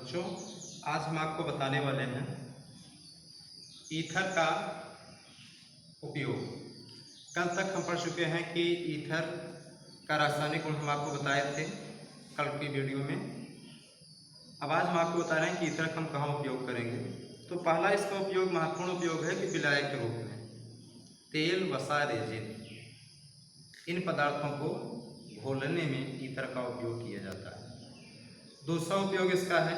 बच्चों, आज हम आपको बताने वाले हैं ईथर का उपयोग। कल तक हम पढ़ चुके हैं कि ईथर का रासायनिक गुण हम आपको बताए थे कल की वीडियो में। अब आज हम आपको बता रहे हैं कि ईथर का हम कहाँ उपयोग करेंगे। तो पहला इसका उपयोग, महत्वपूर्ण उपयोग है कि विलायक के रूप में तेल, वसा, रेजिन इन पदार्थों को घोलने में ईथर का उपयोग किया जाता है। दूसरा उपयोग इसका है,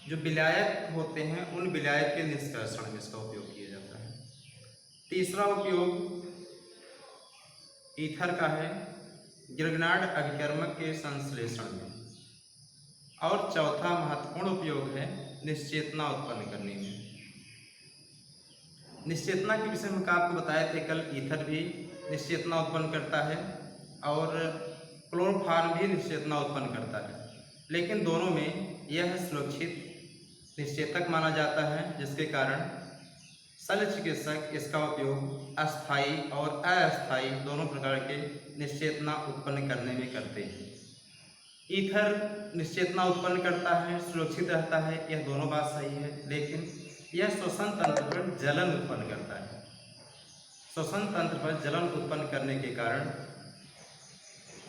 जो विलायक होते हैं उन विलायक के निष्कर्षण में इसका उपयोग किया जाता है। तीसरा उपयोग ईथर का है गिरग्नार्ड अभिकर्मक के संश्लेषण में। और चौथा महत्वपूर्ण उपयोग है निश्चेतना उत्पन्न करने में। निश्चेतना के विषय में आपको बताए थे कल, ईथर भी निश्चेतना उत्पन्न करता है और क्लोरोफॉर्म भी निश्चेतना उत्पन्न करता है, लेकिन दोनों में यह सुरक्षित निश्चेतक माना जाता है, जिसके कारण शल्य चिकित्सक इसका उपयोग अस्थायी और अस्थायी दोनों प्रकार के निश्चेतना उत्पन्न करने में करते हैं। ईथर निश्चेतना उत्पन्न करता है, सुरक्षित रहता है, यह दोनों बात सही है, लेकिन यह श्वसन तंत्र पर जलन उत्पन्न करता है। श्वसन तंत्र पर जलन उत्पन्न करने के कारण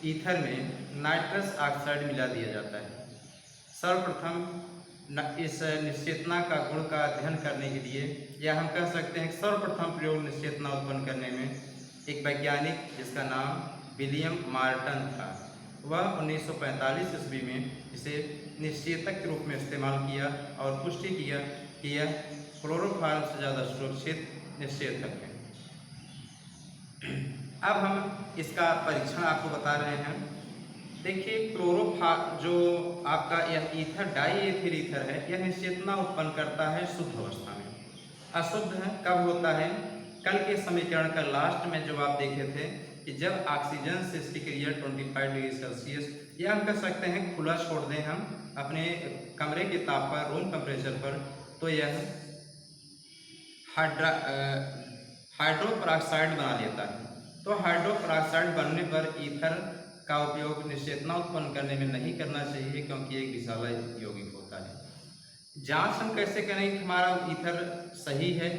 ईथर में नाइट्रस ऑक्साइड मिला दिया जाता है। सर्वप्रथम इस निश्चेतना का गुण का अध्ययन करने के लिए, या हम कह सकते हैं सर्वप्रथम प्रयोग निश्चेतना उत्पन्न करने में एक वैज्ञानिक जिसका नाम विलियम मार्टन था, वह 1945 ईस्वी में इसे निश्चेतक के रूप में इस्तेमाल किया और पुष्टि किया कि यह क्लोरोफॉर्म से ज़्यादा सुरक्षित निश्चेतक है। अब हम इसका परीक्षण आपको बता रहे हैं। देखिए, क्लोरोफॉर्म जो आपका यह ईथर डाईएथिल ईथर है, यह निश्चेतना उत्पन्न करता है शुद्ध अवस्था में। अशुद्ध कब होता है? कल के समीकरण का लास्ट में जो आप देखे थे कि जब ऑक्सीजन से इसकी क्रिया 25 डिग्री सेल्सियस, या हम कह सकते हैं खुला छोड़ दें हम अपने कमरे के ताप पर, रूम टेम्परेचर पर, तो यह हाइड्रोपरऑक्साइड बना लेता है। तो हाइड्रोपरऑक्साइड बनने पर ईथर का उपयोग निश्चेतना उत्पन्न करने में नहीं करना चाहिए, क्योंकि एक विषालय यौगिक होता है। जांच हम कैसे करें कि हमारा ईथर सही है,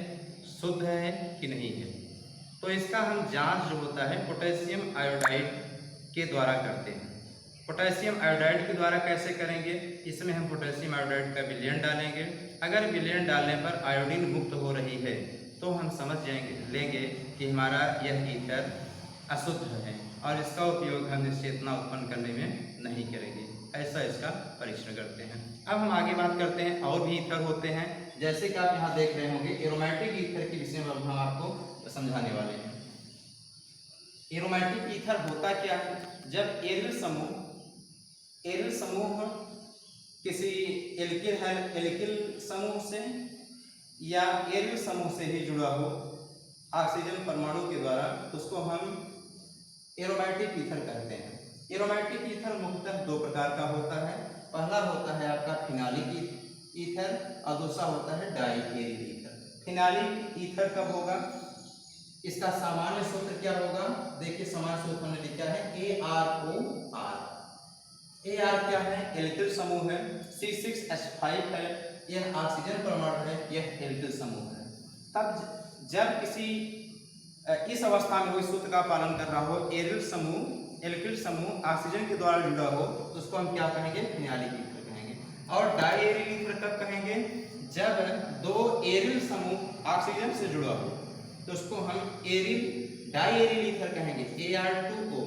शुद्ध है कि नहीं है? तो इसका हम जांच जो होता है पोटेशियम आयोडाइड के द्वारा करते हैं। पोटेशियम आयोडाइड के द्वारा कैसे करेंगे? इसमें हम पोटेशियम आयोडाइड का विलयन डालेंगे। अगर विलयन डालने पर आयोडीन मुक्त हो रही है तो हम समझ लेंगे कि हमारा यह ईथर अशुद्ध है और इसका उपयोग हम निश्चेतना उत्पन्न करने में नहीं करेंगे। ऐसा इसका परीक्षण करते हैं। अब हम आगे बात करते हैं, और भी ईथर होते हैं, जैसे कि आप यहाँ देख रहे होंगे एरोमेटिक ईथर के विषय में अब हम आपको समझाने वाले हैं। एरोमेटिक ईथर होता क्या है? जब एरिल समूह किसी एल्किल समूह से या एरिल समूह से ही जुड़ा हो ऑक्सीजन परमाणु के द्वारा, उसको हम एरोमेटिक ईथर कहते हैं। एरोमेटिक ईथर मुख्यतः दो प्रकार का होता है। पहला होता है आपका फिनालिक ईथर और दूसरा होता है डाईएरिल ईथर। फिनालिक ईथर कब होगा? इसका सामान्य सूत्र क्या होगा? देखिए, सामान्य सूत्र हमने लिखा है ArOR। AR क्या है? एल्किल समूह है। C6H5 है, यह ऑक्सीजन परमाणु है, यह एल्किल समूह है। तब जब किसी इस अवस्था में वो इस सूत्र का पालन कर रहा हो, एल्किल समूह ऑक्सीजन के द्वारा जुड़ा हो, तो उसको हम क्या कहेंगे? फिनालिक ईथर कहेंगे। और डाईएरिल ईथर कब कहेंगे? जब दो एरिल समूह ऑक्सीजन से जुड़ा हो, तो उसको हम डाईएरिल ईथर कहेंगे, AR2O।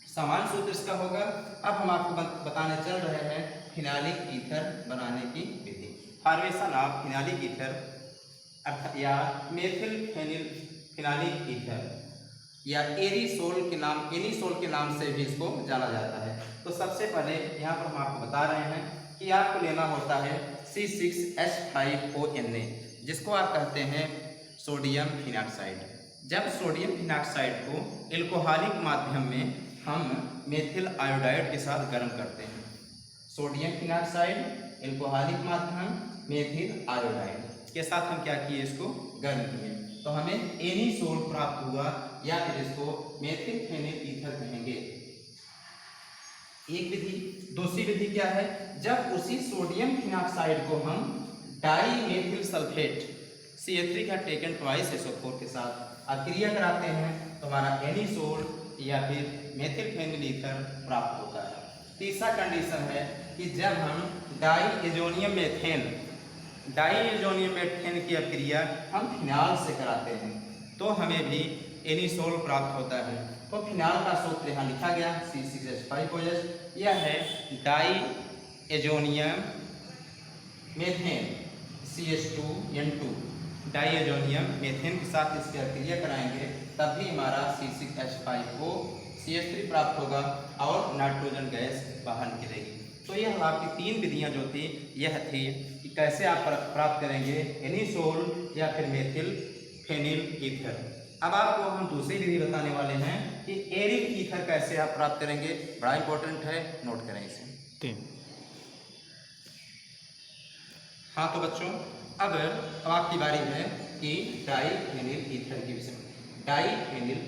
समान सूत्र इसका होगा। अब हम आपको बताने चल रहे हैं फिनालिक ईथर बनाने की विधि। फॉर्मेशन ऑफ फिनालिक ईथर अर्थात या मेथिल फिनालिक ईथर या एनिसोल के नाम से भी इसको जाना जाता है। तो सबसे पहले यहाँ पर हम आपको बता रहे हैं कि आपको लेना होता है C6H5ONa, जिसको आप कहते हैं सोडियम फिनॉक्साइड। जब सोडियम फिनॉक्साइड को एल्कोहलिक माध्यम में हम मेथिल आयोडाइड के साथ गर्म करते हैं, सोडियम फिनॉक्साइड, एल्कोहलिक माध्यम, मेथिल आयोडाइड के साथ हम क्या किए? इसको गर्म किए, तो हमें एनिसोल प्राप्त हुआ, या फिर इसको मेथिल फेनिल ईथर कहेंगे। एक विधि। दूसरी विधि क्या है, जब उसी सोडियम फिनॉक्साइड को हम डाई मेथिल सल्फेट CH3 का टेकन ट्वाइस SO4 के साथ अक्रिया कराते हैं तो हमारा एनिसोल या फिर मेथिल फेनिल ईथर प्राप्त होता है। तीसरा कंडीशन है कि जब हम डाईएजोनियम मेथेन की अक्रिया हम फिनाल से कराते हैं तो हमें भी एनिसोल प्राप्त होता है। तो फिनाल का सूत्र यहाँ लिखा गया C6H5OH, यह है diazonium methane CH2N2। Diazonium methane के साथ इसकी अक्रिया कराएंगे तब भी हमारा C6H5O CH3 प्राप्त होगा और नाइट्रोजन गैस बाहर निकलेगी। तो यह आपकी तीन विधियां जो थी यह थी कि कैसे आप प्राप्त करेंगे एनिसोल या फिर मेथिल फेनिल ईथर। अब आपको हम दूसरी विधि बताने वाले हैं कि एरिल ईथर कैसे आप प्राप्त करेंगे। बड़ा इंपॉर्टेंट है, नोट करें इसे। हाँ तो बच्चों अब आपकी बारी है कि डाईफेनिल ईथर के विषय में। डाईफेनिल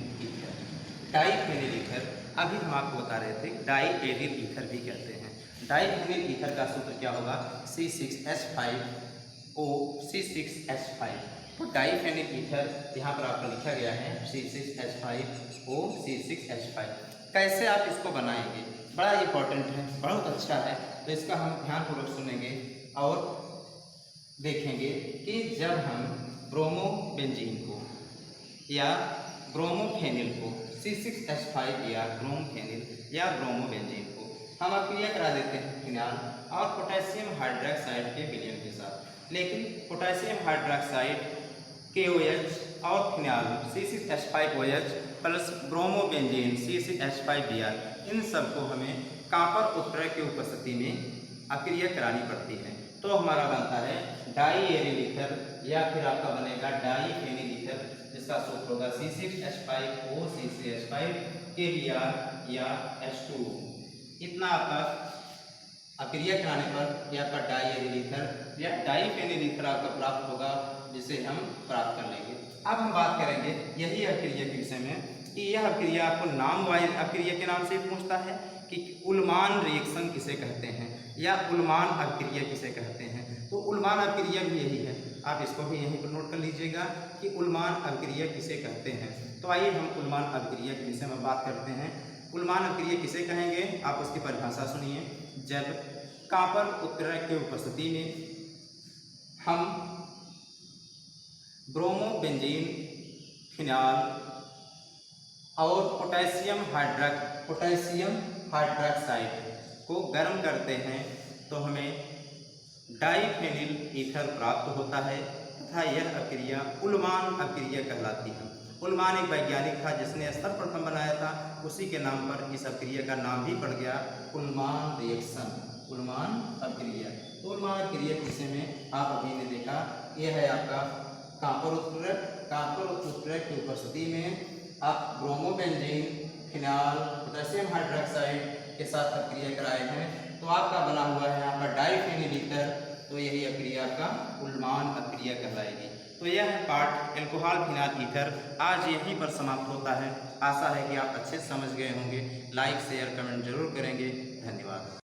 ईथर अभी हम आपको बता रहे थे डाईएरिल ईथर भी कहते हैं। डाईफेनिल ईथर का सूत्र क्या होगा, C6H5O C6H5। तो डाईफेनिल ईथर यहाँ पर आपको लिखा गया है C6H5O C6H5। कैसे आप इसको बनाएंगे, बड़ा इंपॉर्टेंट है, बहुत अच्छा है। तो इसका हम ध्यानपूर्वक सुनेंगे और देखेंगे कि जब हम ब्रोमोबेंजीन को या ब्रोमोफेनिल को C6H5 या ब्रोमोफेनिल या ब्रोमोबेंजीन को हम अक्रिया करा देते हैं फिनाल और पोटेशियम हाइड्रोक्साइड के विलयन के साथ, लेकिन पोटेशियम हाइड्रोक्साइड KOH और phenol C6H5OH plus bromobenzene C6H5Br, इन सबको हमें कॉपर उत्प्रेरक की उपस्थिति में अक्रिया करानी पड़ती है। तो हमारा बनता है डाईएरिल ईथर या फिर आपका बनेगा डाईफेनिल ईथर, जिसका सूत्र होगा C6H5O C6H5KBr या H2। इतना आपका अक्रिया कराने पर यह आपका डाईएरिल ईथर या डाईफेनिल ईथर आपका प्राप्त होगा, जिसे हम प्राप्त कर लेंगे। अब हम बात करेंगे यही अक्रिया के विषय में कि यह अक्रिया आपको नाम वाइज अक्रिया के नाम से पूछता है कि उल्मान रिएक्शन किसे कहते हैं या उल्मान अक्रिया किसे कहते हैं। तो उल्मान अक्रिया भी यही है, आप इसको भी यहीं पर नोट कर लीजिएगा कि उल्मान अक्रिया किसे कहते हैं। तो आइए हम उल्मान अक्रिया के विषय में बात करते हैं। उल्मान अक्रिया किसे कहेंगे, आप उसकी परिभाषा सुनिए। जब कॉपर उत्प्रेरक की उपस्थिति में हम ब्रोमोबेंजीन फिनाल और पोटेशियम हाइड्रोक्साइड को गर्म करते हैं तो हमें डाईफेनिल ईथर प्राप्त होता है तथा यह अक्रिया उल्मान अक्रिया कहलाती है। उल्मान एक वैज्ञानिक था जिसने सर्वप्रथम बनाया था, उसी के नाम पर इस अक्रिया का नाम भी पड़ गया उल्मान रिएक्शन, उल्मान अक्रिया। तो उल्मान अक्रिया के विषय में आप अभी ने देखा, यह है आपका कॉपर उत्प्रेरक की उपस्थिति में आप ब्रोमोबेंजीन फिनाल पोटेशियम हाइड्रोक्साइड के साथ अक्रिया कराए हैं तो आपका बना हुआ है यहाँ पर डाईफेनिल ईथर। तो यही अक्रिया का उल्मान अक्रिया कहलाएगी। तो यह है पाठ एल्कोहल फिनाल ईथर, आज यहीं पर समाप्त होता है। आशा है कि आप अच्छे से समझ गए होंगे। लाइक शेयर कमेंट जरूर करेंगे। धन्यवाद।